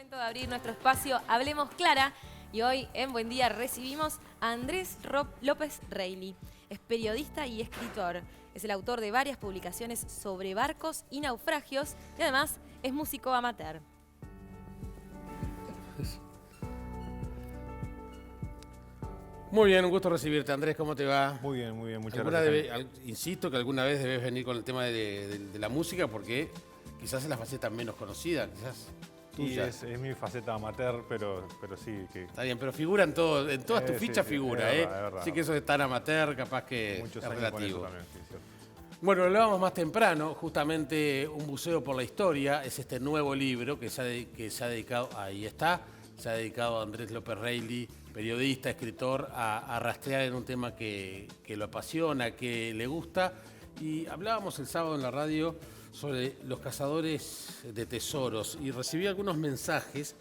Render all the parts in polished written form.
Momento de abrir nuestro espacio Hablemos Clara y hoy en Buen Día recibimos a Andrés López Reilly. Es periodista y escritor. Es el autor de varias publicaciones sobre barcos y naufragios y además es músico amateur. Muy bien, un gusto recibirte, Andrés. ¿Cómo te va? Muy bien, muchas gracias. Insisto que alguna vez debes venir con el tema de la música porque quizás es la faceta menos conocida, quizás tuya. Sí, es mi faceta amateur, pero sí. Que... Está bien, pero figura en todas tus fichas sí, figura, es verdad. Así que eso de tan amateur capaz que muchos es años relativo. con eso también, sí, cierto. Bueno, lo hablábamos más temprano, justamente Un buceo por la historia, es este nuevo libro que se ha dedicado, ahí está, se ha dedicado a Andrés López Reilly, periodista, escritor, a rastrear en un tema que lo apasiona, que le gusta. Y hablábamos el sábado en la radio sobre los cazadores de tesoros y recibí algunos mensajes,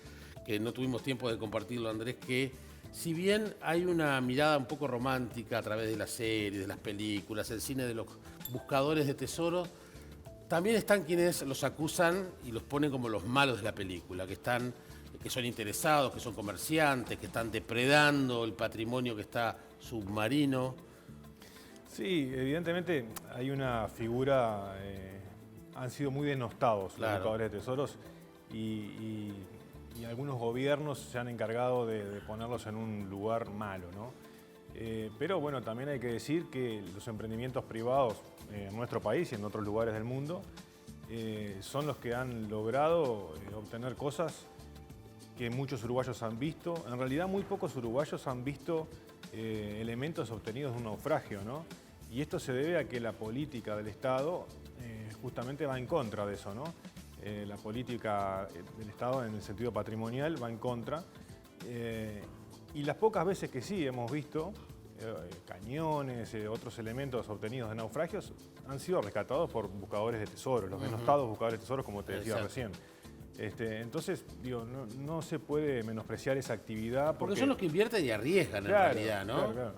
que no tuvimos tiempo de compartirlo, Andrés, que si bien hay una mirada un poco romántica a través de las series, de las películas, el cine de los buscadores de tesoros, también están quienes los acusan y los ponen como los malos de la película, que son interesados, que son comerciantes, que están depredando el patrimonio que está submarino. Sí, evidentemente hay una figura, han sido muy denostados los buscadores de tesoros y algunos gobiernos se han encargado de ponerlos en un lugar malo, ¿no? Pero bueno, también hay que decir que los emprendimientos privados en nuestro país y en otros lugares del mundo son los que han logrado obtener cosas que muchos uruguayos han visto. En realidad muy pocos uruguayos han visto elementos obtenidos de un naufragio, ¿no? Y esto se debe a que la política del Estado justamente va en contra de eso, ¿no? La política del Estado en el sentido patrimonial va en contra. Y las pocas veces que sí hemos visto cañones, otros elementos obtenidos de naufragios, han sido rescatados por buscadores de tesoros, los denostados buscadores de tesoros, como te decía recién. Entonces, digo, no se puede menospreciar esa actividad. Porque son los que invierten y arriesgan, claro, en realidad, ¿no? Claro.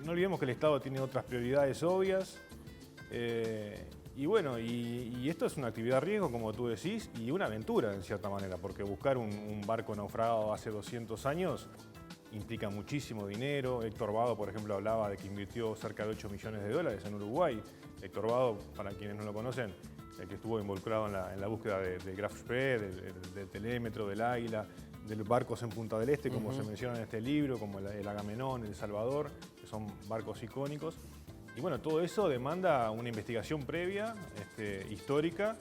No olvidemos que el Estado tiene otras prioridades obvias. Y bueno, y esto es una actividad a riesgo, como tú decís, y una aventura, en cierta manera, porque buscar un barco naufragado hace 200 años implica muchísimo dinero. Héctor Vado, por ejemplo, hablaba de que invirtió cerca de 8 millones de dólares en Uruguay. Héctor Vado, para quienes no lo conocen, el que estuvo involucrado en la búsqueda del Graf Spee, del telémetro, del Águila, de los barcos en Punta del Este, como se menciona en este libro, como el Agamenón, el Salvador, que son barcos icónicos. Y bueno, todo eso demanda una investigación previa, histórica,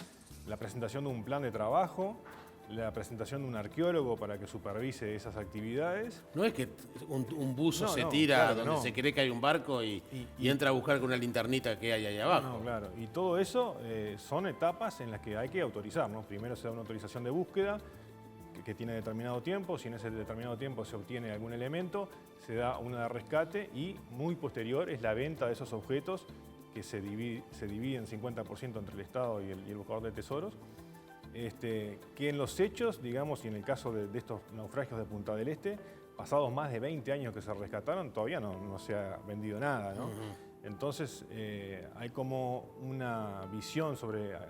la presentación de un plan de trabajo, la presentación de un arqueólogo para que supervise esas actividades. No es que un buzo se tira claro, donde se cree que hay un barco y entra a buscar con una linternita que hay ahí abajo. No, claro. Y todo eso son etapas en las que hay que autorizar, ¿no? Primero se da una autorización de búsqueda que tiene determinado tiempo. Si en ese determinado tiempo se obtiene algún elemento, se da una de rescate y muy posterior es la venta de esos objetos que se dividen 50% entre el Estado y el buscador de tesoros. Que en los hechos, digamos, y en el caso de estos naufragios de Punta del Este, pasados más de 20 años que se rescataron, todavía no se ha vendido nada, ¿no? Entonces, hay como una visión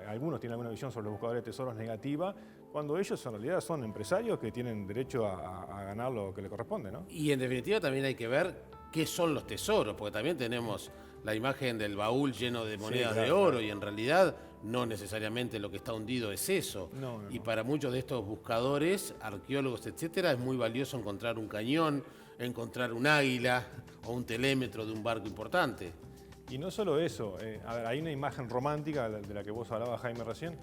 algunos tienen alguna visión sobre los buscadores de tesoros negativa, cuando ellos en realidad son empresarios que tienen derecho a ganar lo que le corresponde, ¿no? Y en definitiva también hay que ver qué son los tesoros, porque también tenemos la imagen del baúl lleno de monedas de oro y en realidad no necesariamente lo que está hundido es eso. Y para muchos de estos buscadores, arqueólogos, etcétera, es muy valioso encontrar un cañón, encontrar un águila o un telémetro de un barco importante. Y no solo eso, a ver, hay una imagen romántica de la que vos hablabas, Jaime, recién,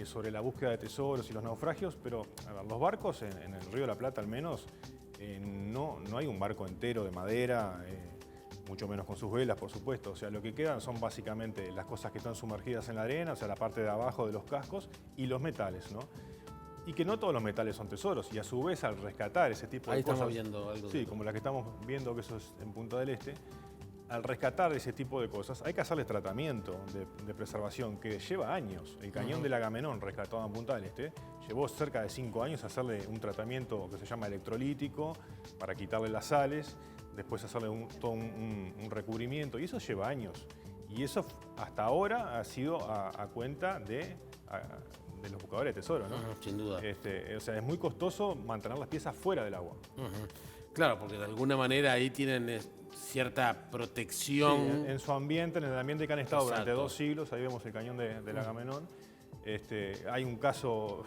sobre la búsqueda de tesoros y los naufragios, pero a ver, los barcos en el Río de la Plata al menos, no hay un barco entero de madera, mucho menos con sus velas, por supuesto. O sea, lo que quedan son básicamente las cosas que están sumergidas en la arena, o sea, la parte de abajo de los cascos y los metales, ¿no? Y que no todos los metales son tesoros, y a su vez al rescatar ese tipo de cosas... Ahí estamos viendo algo. Sí, como la que estamos viendo, que eso es en Punta del Este. Al rescatar ese tipo de cosas hay que hacerles tratamiento de preservación que lleva años. El cañón del Agamenón rescatado en Punta del Este llevó cerca de 5 años hacerle un tratamiento que se llama electrolítico para quitarle las sales, después hacerle todo un recubrimiento, y eso lleva años. Y eso hasta ahora ha sido a cuenta de de los buscadores de tesoro, ¿no? Sin duda. O sea, es muy costoso mantener las piezas fuera del agua. Claro, porque de alguna manera ahí tienen cierta protección. Sí, en su ambiente, en el ambiente que han estado durante Exacto. 2 siglos, ahí vemos el cañón del Agamenón. Hay un caso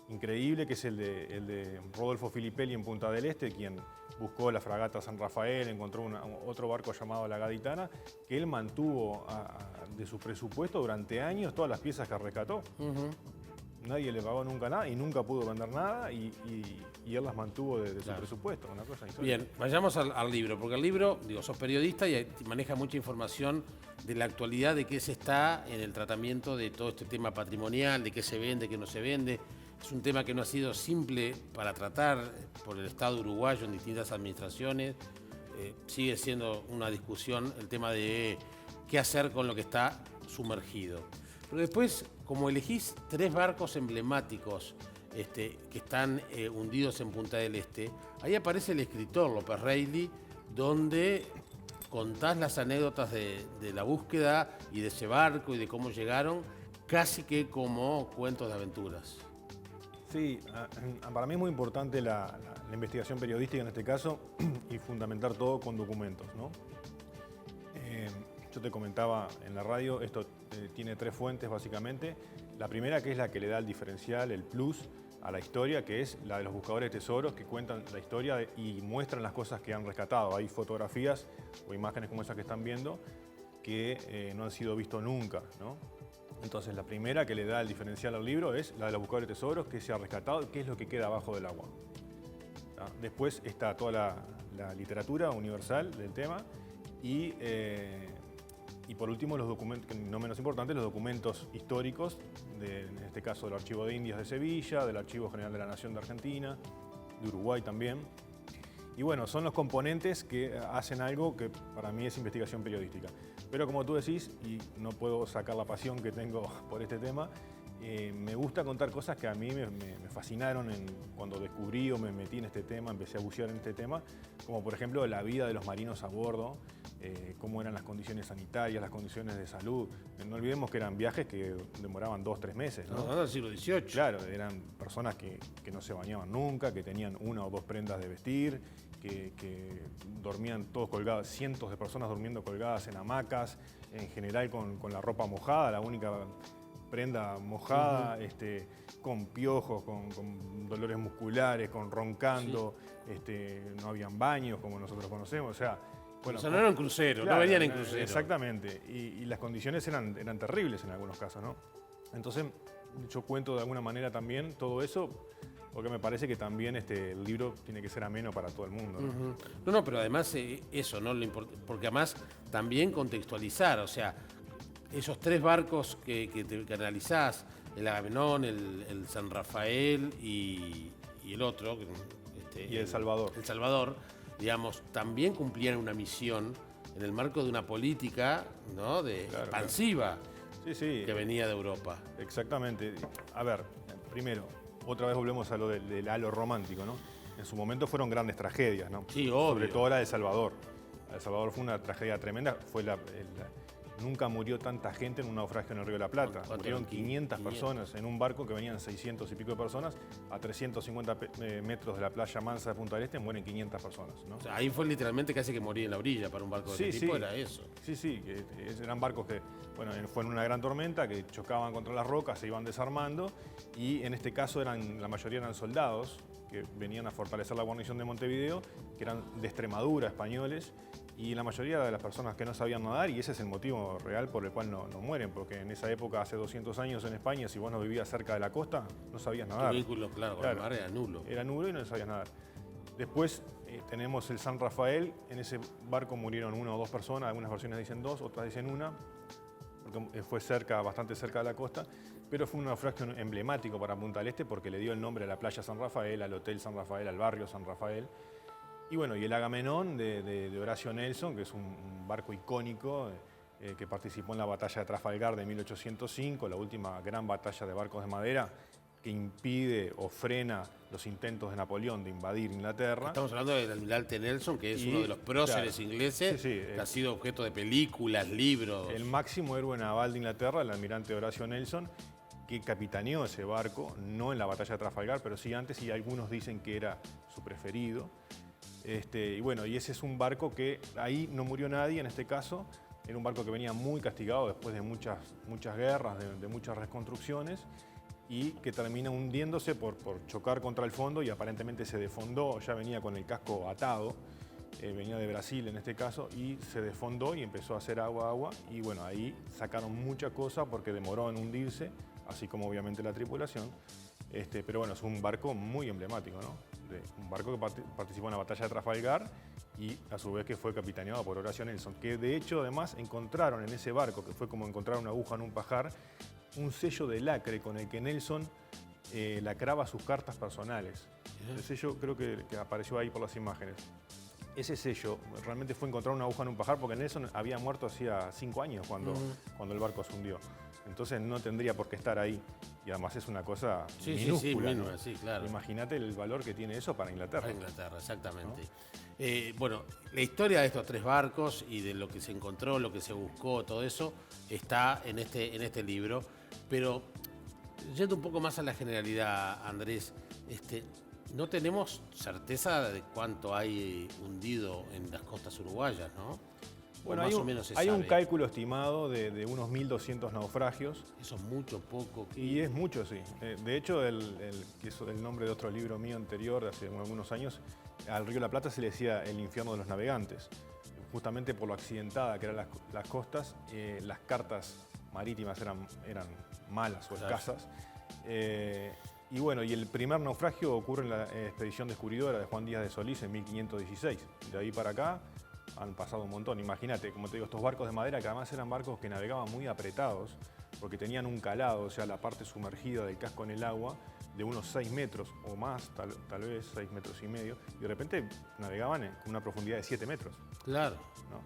increíble que es el de Rodolfo Filippelli en Punta del Este, quien buscó la fragata San Rafael, encontró otro barco llamado La Gaditana, que él mantuvo de su presupuesto durante años todas las piezas que rescató. Nadie le pagó nunca nada y nunca pudo vender nada y él las mantuvo de su presupuesto, una cosa insólita. Bien, vayamos al libro, porque el libro, digo, sos periodista y maneja mucha información de la actualidad, de qué se está en el tratamiento de todo este tema patrimonial, de qué se vende, qué no se vende. Es un tema que no ha sido simple para tratar por el Estado uruguayo en distintas administraciones. Sigue siendo una discusión el tema de qué hacer con lo que está sumergido. Pero después, como elegís 3 barcos emblemáticos que están hundidos en Punta del Este, ahí aparece el escritor López Reilly, donde contás las anécdotas de la búsqueda y de ese barco y de cómo llegaron, casi que como cuentos de aventuras. Sí, para mí es muy importante la investigación periodística en este caso y fundamentar todo con documentos, ¿no? Yo te comentaba en la radio, esto tiene 3 fuentes básicamente. La primera, que es la que le da el diferencial, el plus a la historia, que es la de los buscadores de tesoros, que cuentan la historia y muestran las cosas que han rescatado. Hay fotografías o imágenes como esas que están viendo que no han sido vistos nunca, ¿no? Entonces, la primera que le da el diferencial al libro es la de los buscadores de tesoros, qué se ha rescatado, qué es lo que queda abajo del agua. Después está toda la literatura universal del tema y por último, los documentos, no menos importantes, los documentos históricos, en este caso del Archivo de Indias de Sevilla, del Archivo General de la Nación de Argentina, de Uruguay también. Y bueno, son los componentes que hacen algo que para mí es investigación periodística. Pero como tú decís, y no puedo sacar la pasión que tengo por este tema, me gusta contar cosas que a mí me fascinaron cuando descubrí o me metí en este tema, empecé a bucear en este tema, como por ejemplo la vida de los marinos a bordo, cómo eran las condiciones sanitarias, las condiciones de salud. No olvidemos que eran viajes que demoraban 2 o 3 meses, ¿no? No, del siglo XVIII. Claro, eran personas que no se bañaban nunca, que tenían 1 o 2 prendas de vestir, que dormían todos colgados, cientos de personas durmiendo colgadas en hamacas, en general con la ropa mojada, la única prenda mojada, con piojos, con dolores musculares, con roncando, no habían baños como nosotros conocemos, o sea, Bueno, o sea, no eran cruceros, claro, no venían en crucero. Exactamente, y las condiciones eran terribles en algunos casos, ¿no? Entonces, yo cuento de alguna manera también todo eso, porque me parece que también el libro tiene que ser ameno para todo el mundo, ¿no? No, pero además eso, ¿no? Porque además también contextualizar, o sea, esos 3 barcos que analizás, el Agamenón, el San Rafael y el otro. Y el Salvador. El Salvador, digamos, también cumplían una misión en el marco de una política, ¿no? Expansiva, sí, sí, que venía de Europa. Exactamente. A ver, primero, otra vez volvemos a lo del halo romántico, ¿no? En su momento fueron grandes tragedias, ¿no? Sí, obvio. Sobre todo la de Salvador. La de Salvador fue una tragedia tremenda, fue nunca murió tanta gente en un naufragio en el Río de la Plata. Murieron 500 personas en un barco que venían 600 y pico de personas. A 350 metros de la playa mansa de Punta del Este mueren 500 personas, ¿no? O sea, ahí fue literalmente casi que morir en la orilla para un barco de este tipo, era eso. Sí, sí, eran barcos que, bueno, fue en una gran tormenta, que chocaban contra las rocas, se iban desarmando, y en este caso la mayoría eran soldados que venían a fortalecer la guarnición de Montevideo, que eran de Extremadura, españoles, y la mayoría de las personas que no sabían nadar, y ese es el motivo real por el cual no mueren, porque en esa época, hace 200 años en España, si vos no vivías cerca de la costa, no sabías nadar. Tu vínculo, claro, con el mar era nulo. Era nulo y no sabías nadar. Después tenemos el San Rafael, en ese barco murieron 1 o 2 personas, algunas versiones dicen 2, otras dicen 1, porque fue bastante cerca de la costa, pero fue un naufragio emblemático para Punta del Este porque le dio el nombre a la playa San Rafael, al Hotel San Rafael, al barrio San Rafael. Y bueno, y el Agamenón de Horacio Nelson, que es un barco icónico que participó en la batalla de Trafalgar de 1805, la última gran batalla de barcos de madera que impide o frena los intentos de Napoleón de invadir Inglaterra. Estamos hablando del almirante Nelson, que es uno de los próceres ingleses, que ha sido objeto de películas, libros. El máximo héroe naval de Inglaterra, el almirante Horacio Nelson, que capitaneó ese barco, no en la batalla de Trafalgar, pero sí antes, y algunos dicen que era su preferido. Y bueno, y ese es un barco que ahí no murió nadie en este caso. Era un barco que venía muy castigado después de muchas guerras, de muchas reconstrucciones, y que termina hundiéndose por chocar contra el fondo, y aparentemente se desfondó. Ya venía con el casco atado, venía de Brasil en este caso, y se desfondó y empezó a hacer agua, y bueno, ahí sacaron mucha cosa porque demoró en hundirse, así como obviamente la tripulación. Pero bueno, es un barco muy emblemático, ¿no? Un barco que participó en la batalla de Trafalgar y a su vez que fue capitaneado por Horatio Nelson, que de hecho además encontraron en ese barco, que fue como encontrar una aguja en un pajar, un sello de lacre con el que Nelson lacraba sus cartas personales. El sello creo que apareció ahí por las imágenes. Ese sello realmente fue encontrar una aguja en un pajar porque Nelson había muerto hacía 5 años cuando el barco se hundió. Entonces no tendría por qué estar ahí. Y además es una cosa minúscula, ¿no? Sí, claro. Imagínate el valor que tiene eso para Inglaterra. Para Inglaterra, exactamente. ¿No? Bueno, la historia de estos 3 barcos y de lo que se encontró, lo que se buscó, todo eso, está en este libro. Pero yendo un poco más a la generalidad, Andrés, no tenemos certeza de cuánto hay hundido en las costas uruguayas, ¿no? Bueno, más o menos se hay sabe. un cálculo estimado de unos 1.200 naufragios. Eso es mucho, poco. Y es mucho, sí. De hecho, que es el nombre de otro libro mío anterior, de hace algunos años, al Río de la Plata se le decía el infierno de los navegantes. Justamente por lo accidentada que eran las costas, las cartas marítimas eran malas o escasas. Y bueno, y el primer naufragio ocurre en la expedición descubridora de Juan Díaz de Solís en 1516. De ahí para acá han pasado un montón. Imagínate, como te digo, estos barcos de madera que además eran barcos que navegaban muy apretados porque tenían un calado, o sea, la parte sumergida del casco en el agua de unos 6 metros o más, tal vez 6 metros y medio, y de repente navegaban con una profundidad de 7 metros. Claro. ¿No?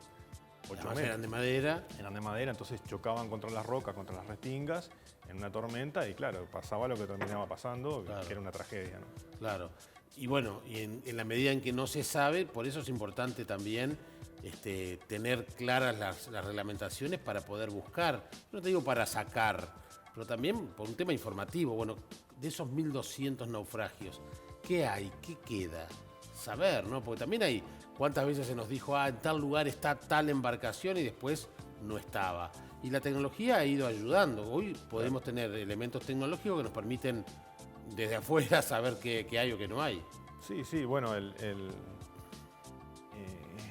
8 Además metros. eran de madera. Eran de madera, entonces chocaban contra las rocas, contra las restingas, en una tormenta, y claro, pasaba lo que terminaba pasando, Claro. que era una tragedia, ¿no? Claro. Y bueno, y en la medida en que no se sabe, por eso es importante también tener claras las reglamentaciones para poder buscar, no te digo para sacar, pero también por un tema informativo. Bueno, de esos 1.200 naufragios, ¿qué hay? ¿Qué queda? Saber, ¿no? Porque también hay, ¿cuántas veces se nos dijo, en tal lugar está tal embarcación y después no estaba? Y la tecnología ha ido ayudando. Hoy podemos tener elementos tecnológicos que nos permiten desde afuera saber qué hay o qué no hay. Sí, bueno,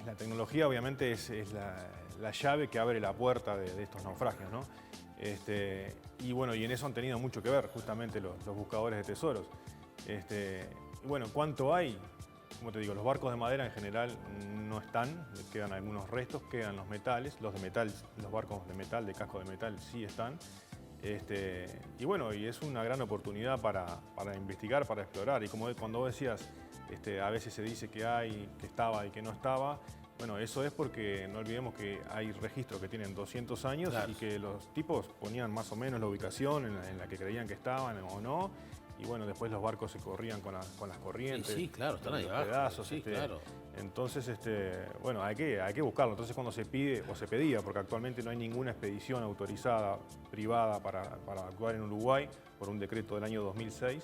la tecnología obviamente es la llave que abre la puerta de estos naufragios, ¿no? Y bueno, y en eso han tenido mucho que ver justamente los buscadores de tesoros. Y bueno, ¿cuánto hay? Como te digo, los barcos de madera en general no están, quedan algunos restos, quedan los metales, los barcos de metal, de casco de metal sí están. Y bueno, y es una gran oportunidad para investigar, para explorar. Y como cuando vos decías, a veces se dice que estaba y que no estaba. Bueno, eso es porque no olvidemos que hay registros que tienen 200 años, claro, y que los tipos ponían más o menos la ubicación en la que creían que estaban o no. Y bueno, después los barcos se corrían con las corrientes. Sí, claro, están ahí abajo. Pedazos, sí, claro. Entonces, bueno, hay que buscarlo. Entonces, cuando se pide o se pedía, porque actualmente no hay ninguna expedición autorizada privada para actuar en Uruguay por un decreto del año 2006,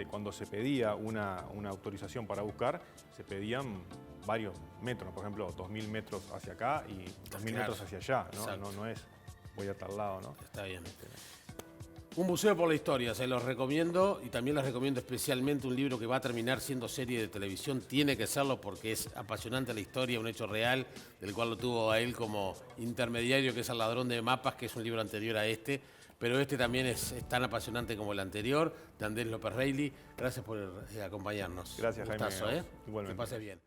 cuando se pedía una autorización para buscar, se pedían varios metros, por ejemplo, 2.000 metros hacia acá y 2.000 metros hacia allá, ¿no? No es voy a tal lado, ¿no? Está bien. Un buceo por la historia, se los recomiendo, y también les recomiendo especialmente un libro que va a terminar siendo serie de televisión. Tiene que serlo porque es apasionante la historia, un hecho real, del cual lo tuvo a él como intermediario, que es El ladrón de mapas, que es un libro anterior a este, pero también es tan apasionante como el anterior, de Andrés López Reilly. Gracias por acompañarnos. Gracias, Gustazo, Jaime. Igualmente. Que pase bien.